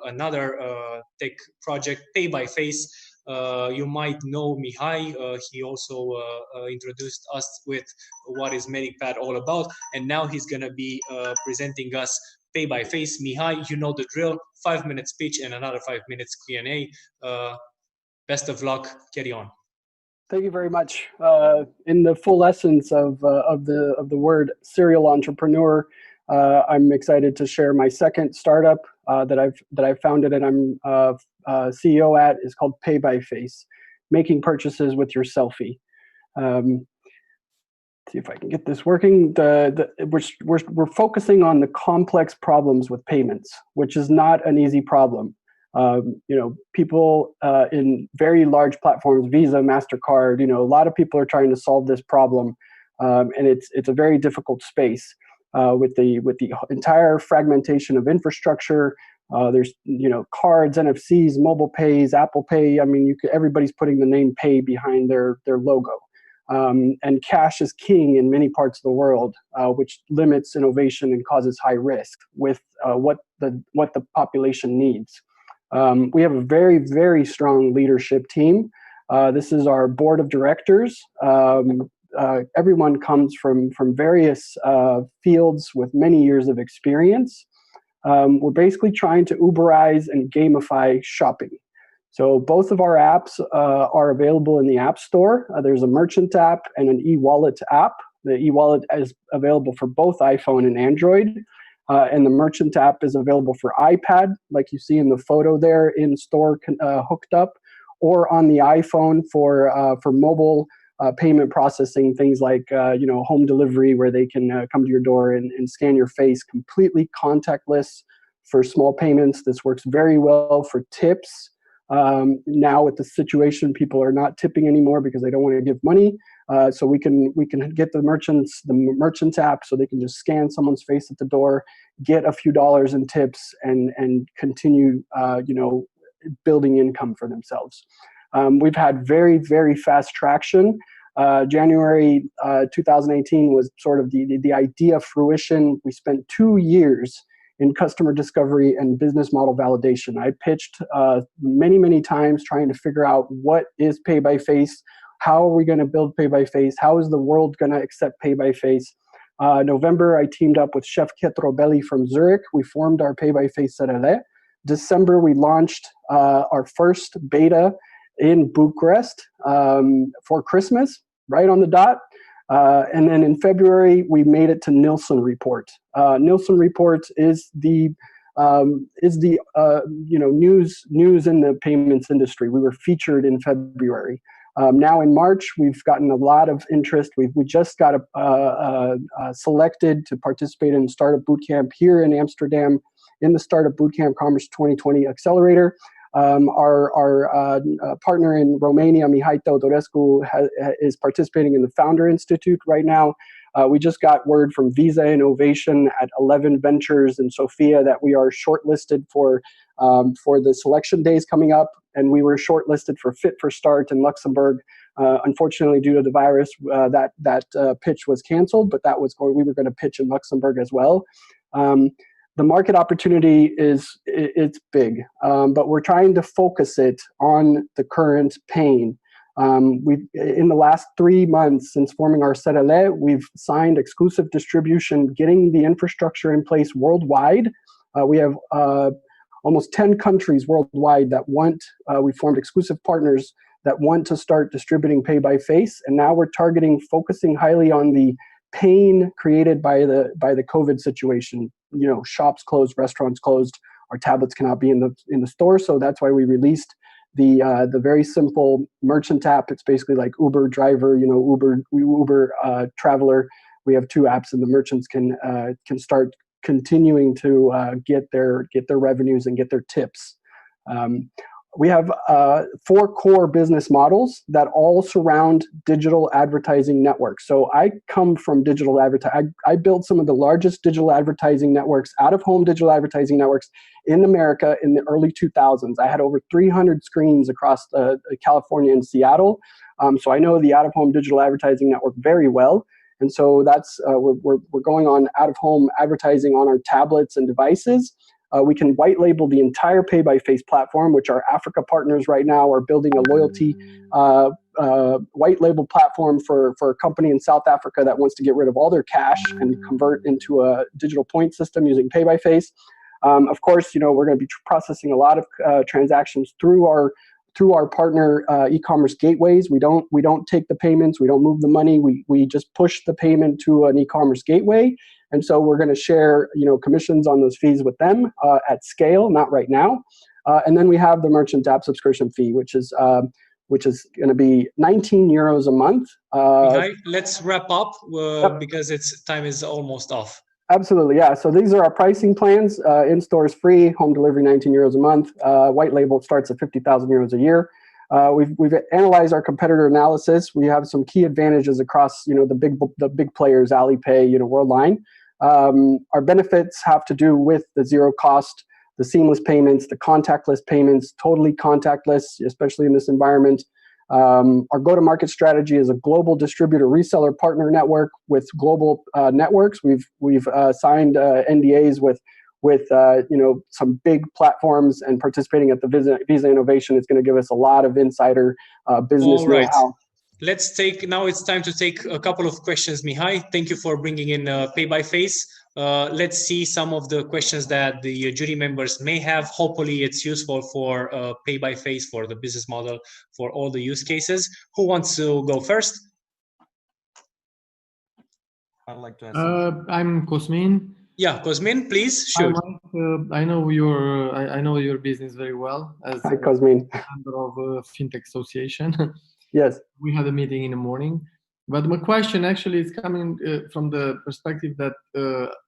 another tech project, PayByFace. You might know Mihai. He also introduced us with what is MedicPad all about, and now he's gonna be presenting us PayByFace. Mihai, you know the drill: 5-minute speech and another 5 minutes Q&A. Best of luck. Carry on. Thank you very much. In the full essence of the word serial entrepreneur, I'm excited to share my second startup that I've founded and I'm CEO at. Is called PayByFace, making purchases with your selfie. See if I can get this working. We're focusing on the complex problems with payments, which is not an easy problem. People in very large platforms, Visa, MasterCard, a lot of people are trying to solve this problem, and it's a very difficult space with the entire fragmentation of infrastructure. There's cards, NFCs, mobile pays, Apple Pay. I mean, everybody's putting the name Pay behind their logo, and cash is king in many parts of the world, which limits innovation and causes high risk with what the population needs. We have a very, very strong leadership team. This is our board of directors. Everyone comes from various fields with many years of experience. We're basically trying to Uberize and gamify shopping. So both of our apps are available in the App Store. There's a merchant app and an e-wallet app. The e-wallet is available for both iPhone and Android. And the merchant app is available for iPad, like you see in the photo there, in store hooked up, or on the iPhone for mobile payment processing, things like home delivery, where they can come to your door and scan your face, completely contactless for small payments. This works very well for tips. Now with the situation, people are not tipping anymore because they don't want to give money. So we can get the merchant app so they can just scan someone's face at the door, get a few dollars in tips, and continue building income for themselves. We've had very, very fast traction. January 2018 was sort of the idea fruition. We spent 2 years in customer discovery and business model validation. I pitched many, many times trying to figure out what is PayByFace, how are we going to build PayByFace, how is the world going to accept PayByFace. November, I teamed up with Chef Pietro Belli from Zurich. We formed our PayByFace Serele. December, we launched our first beta in Bucharest for Christmas, right on the dot. And then in February, we made it to Nielsen Report. Nielsen Report is the news in the payments industry. We were featured in February. Now in March, we've gotten a lot of interest. We just got selected to participate in Startup Bootcamp here in Amsterdam in the Startup Bootcamp Commerce 2020 Accelerator. Our partner in Romania, Mihai Teodorescu, is participating in the Founder Institute right now. We just got word from Visa Innovation at 11 Ventures in Sofia that we are shortlisted for the selection days coming up, and we were shortlisted for Fit for Start in Luxembourg. Unfortunately, due to the virus, that pitch was canceled, but we were going to pitch in Luxembourg as well. The market opportunity it's big, but we're trying to focus it on the current pain. In the last 3 months since forming our Serele, we've signed exclusive distribution, getting the infrastructure in place worldwide. We have almost 10 countries worldwide that we formed exclusive partners that want to start distributing PayByFace, and now we're focusing highly on the pain created by the COVID situation. Shops closed, restaurants closed, our tablets cannot be in the store, so that's why we released the very simple merchant app. It's basically like Uber driver, Uber traveler. We have 2 apps, and the merchants can start continuing to get their revenues and get their tips. We have 4 core business models that all surround digital advertising networks. So I come from digital advertising. I built some of the largest digital advertising networks, out-of-home digital advertising networks in America in the early 2000s. I had over 300 screens across California and Seattle. So I know the out-of-home digital advertising network very well. And so that's we're going on out-of-home advertising on our tablets and devices. We can white label the entire PayByFace platform, which our Africa partners right now are building a loyalty white label platform for a company in South Africa that wants to get rid of all their cash and convert into a digital point system using PayByFace. Of course, we're going to be processing a lot of transactions through our partner e-commerce gateways. We don't take the payments. We don't move the money. We just push the payment to an e-commerce gateway. And so we're going to share, commissions on those fees with them at scale, not right now. And then we have the merchant app subscription fee, which is going to be 19 euros a month. Let's wrap up because time is almost off. Absolutely, yeah. So these are our pricing plans. In-store is free, home delivery 19 euros a month. White label starts at 50,000 euros a year. We've analyzed our competitor analysis. We have some key advantages across, the big players, Alipay, Worldline. Our benefits have to do with the zero cost, the seamless payments, the contactless payments, totally contactless, especially in this environment. Our go-to-market strategy is a global distributor reseller partner network with global networks. We've signed NDAs with some big platforms, and participating at the Visa Innovation is going to give us a lot of insider business know-how. Now it's time to take a couple of questions, Mihai. Thank you for bringing in PayByFace. Let's see some of the questions that the jury members may have. Hopefully it's useful for PayByFace, for the business model, for all the use cases. Who wants to go first? I'd like to answer. I'm Cosmin. Yeah, Cosmin, please shoot. I know your business very well as Hi, Cosmin. member of a fintech association. Yes. We had a meeting in the morning, but my question actually is coming from the perspective that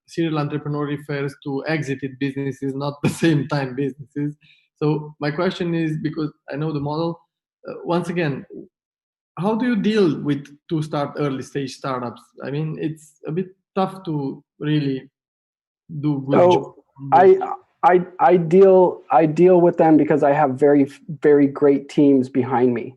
serial entrepreneur refers to exited businesses, not the same time businesses. So my question is, because I know the model, once again, how do you deal with early stage startups? I mean, it's a bit tough to really do good job. I deal with them because I have very, very great teams behind me.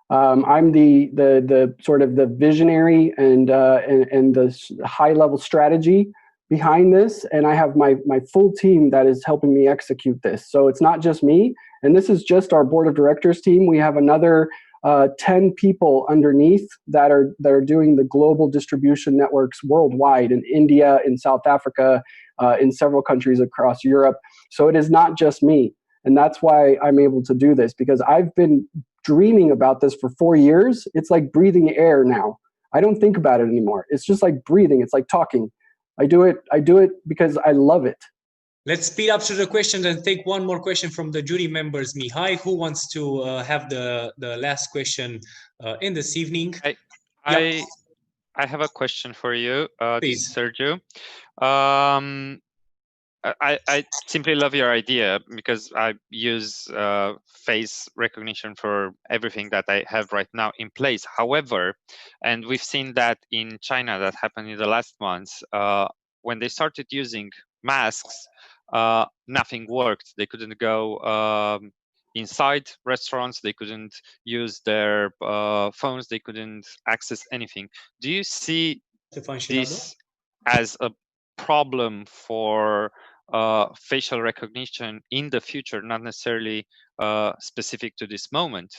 I'm the sort of the visionary and the high level strategy behind this, and I have my full team that is helping me execute this. So it's not just me, and this is just our board of directors team. We have another 10 people underneath that are doing the global distribution networks worldwide, in India, in South Africa, in several countries across Europe. So it is not just me, and that's why I'm able to do this, because I've been dreaming about this for 4 years. It's like breathing air now. I don't think about it anymore. It's just like breathing. It's like talking. I do it because I love it. Let's speed up to the questions and take one more question from the jury members. Mihai, who wants to have the last question in this evening? I have a question for you, Sergio. I simply love your idea because I use face recognition for everything that I have right now in place. However, and we've seen that in China, that happened in the last months, when they started using masks, nothing worked. They couldn't go inside restaurants. They couldn't use their phones. They couldn't access anything. Do you see this as a problem for facial recognition in the future, not necessarily specific to this moment?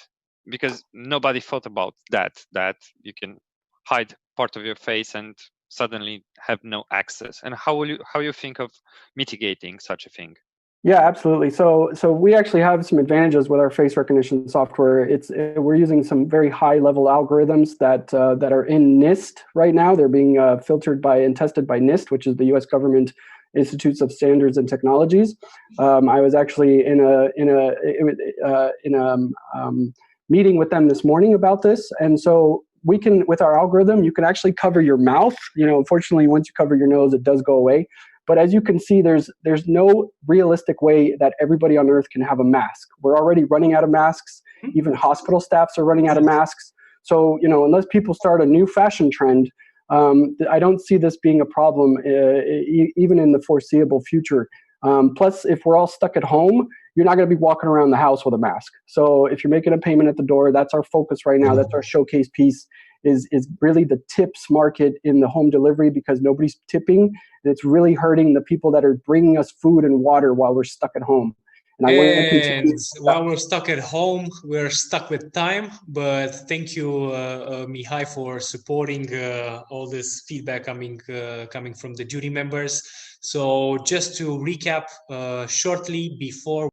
Because nobody thought about that you can hide part of your face and suddenly have no access. And how you think of mitigating such a thing? Yeah, absolutely. So we actually have some advantages with our face recognition software. We're using some very high level algorithms that are in NIST right now. They're being filtered by and tested by NIST, which is the U.S. government Institutes of Standards and Technologies. I was actually in a meeting with them this morning about this, and so we can, with our algorithm, you can actually cover your mouth. Unfortunately, once you cover your nose, it does go away. But as you can see, there's no realistic way that everybody on Earth can have a mask. We're already running out of masks. Even hospital staffs are running out of masks. So unless people start a new fashion trend, I don't see this being a problem even in the foreseeable future. Plus, if we're all stuck at home, you're not going to be walking around the house with a mask. So if you're making a payment at the door, that's our focus right now. That's our showcase piece, is really the tips market in the home delivery, because nobody's tipping, and it's really hurting the people that are bringing us food and water while we're stuck at home. And I want to continue. While we're stuck at home, we're stuck with time. But thank you, Mihai, for supporting all this feedback coming from the jury members. So just to recap shortly before